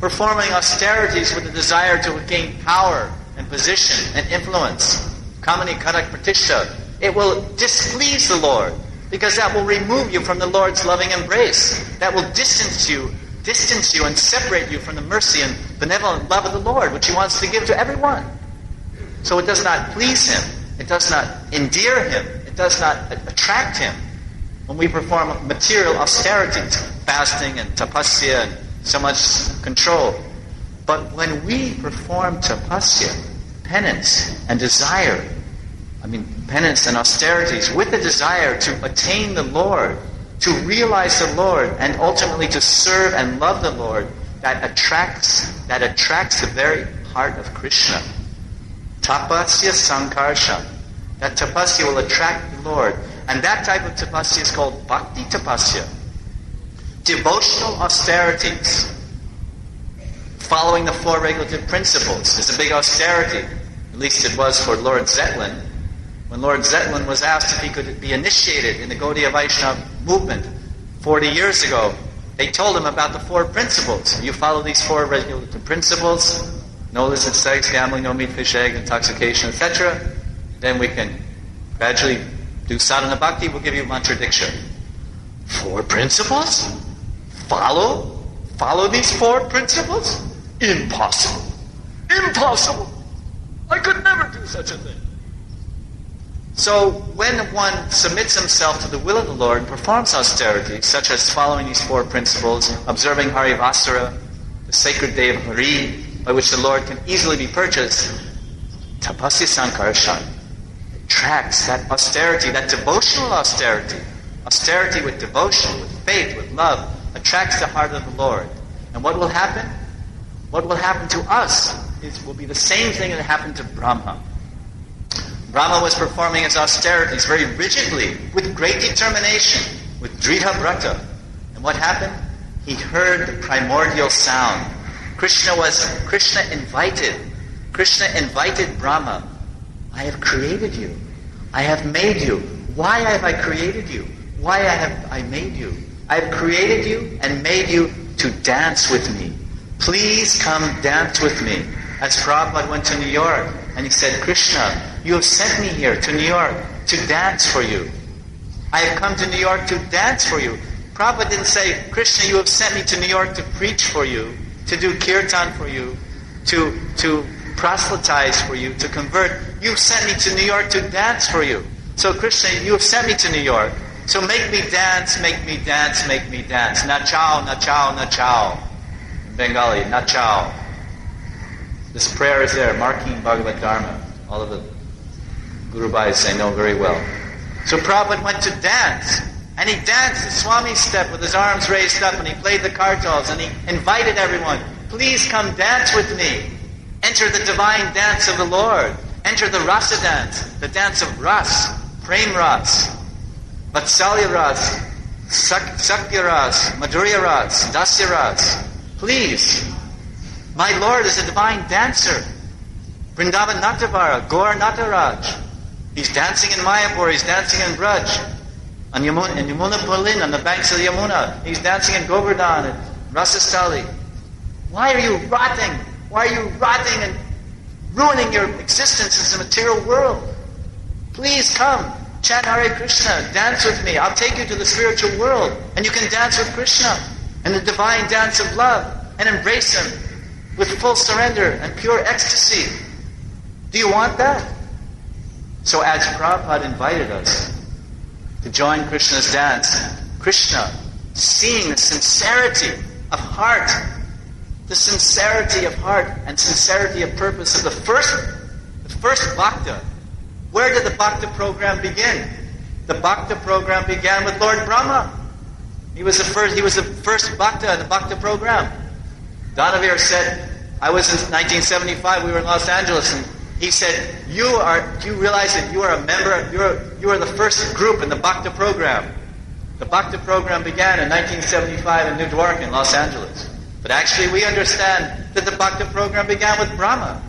performing austerities with the desire to gain power and position and influence, kamani karak pratishtha, it will displease the Lord, because that will remove you from the Lord's loving embrace. That will distance you and separate you from the mercy and benevolent love of the Lord, which He wants to give to everyone. So it does not please Him. It does not endear Him. It does not attract Him when we perform material austerities, fasting and tapasya and so much control. But when we perform tapasya, penance and desire, penance and austerities with the desire to attain the Lord, to realize the Lord, and ultimately to serve and love the Lord, that attracts the very heart of Krishna. Tapasya sankarsha. That tapasya will attract the Lord. And that type of tapasya is called bhakti tapasya. Devotional austerities, following the four regulative principles, is a big austerity. At least it was for Lord Zetlin. When Lord Zetlin was asked if he could be initiated in the Gaudiya Vaishnava movement 40 years ago, they told him about the four principles. You follow these four regulative principles, no illicit sex, gambling, no meat, fish, egg, intoxication, etc., then we can gradually do sadhana bhakti, we'll give you mantra diksha. 4 principles? Follow these 4 principles? Impossible. I could never do such a thing. So when one submits himself to the will of the Lord, performs austerities, such as following these 4 principles, observing Harivasara, the sacred day of Hari, by which the Lord can easily be purchased, tapasya sankarshan attracts that austerity, that devotional austerity with devotion, with faith, with love, attracts the heart of the Lord. And what will happen? What will happen to us will be the same thing that happened to Brahma. Brahma was performing his austerities very rigidly, with great determination, with Dridha Brata. And what happened? He heard the primordial sound. Krishna invited Brahma. I have created you. I have made you. Why have I created you? Why have I made you? I have created you and made you to dance with me. Please come dance with me. As Prabhupada went to New York and he said, Krishna, you have sent me here to New York to dance for you. I have come to New York to dance for you. Prabhupada didn't say, Krishna, you have sent me to New York to preach for you, to do kirtan for you, to proselytize for you, to convert. You've sent me to New York to dance for you. So Krishna, you have sent me to New York. So make me dance, make me dance, make me dance. Nachao, nachao, nachao. In Bengali, nachao. This prayer is there, marking Bhagavad Dharma. All of the Guru Bhais I know very well. So Prabhupada went to dance. And he danced the Swami step with his arms raised up, and he played the kartals, and he invited everyone, please come dance with me. Enter the divine dance of the Lord. Enter the rasa dance, the dance of ras, prem ras, vatsalya ras, sakya ras, madhurya ras, dasya ras. Please, my Lord is a divine dancer. Vrindavan Natavara, Gaur Nataraj. He's dancing in Mayapur, he's dancing in Braj. In Yamuna Pulin, on the banks of the Yamuna. He's dancing in Govardhan and Rasastali. Why are you rotting? Why are you rotting and ruining your existence in the material world? Please come, chant Hare Krishna, dance with me. I'll take you to the spiritual world, and you can dance with Krishna in the divine dance of love and embrace Him with full surrender and pure ecstasy. Do you want that? So as Prabhupada invited us to join Krishna's dance, Krishna, seeing the sincerity of heart and sincerity of purpose of the first bhakta. Where did the bhakta program begin? The bhakta program began with Lord Brahma. He was the first bhakta in the bhakta program. Danavir said, I was in 1975, we were in Los Angeles, and he said, do you realize that you are a member, you are the first group in the Bhakta program. The Bhakta program began in 1975 in New Dwarka in Los Angeles. But actually we understand that the Bhakta program began with Brahma.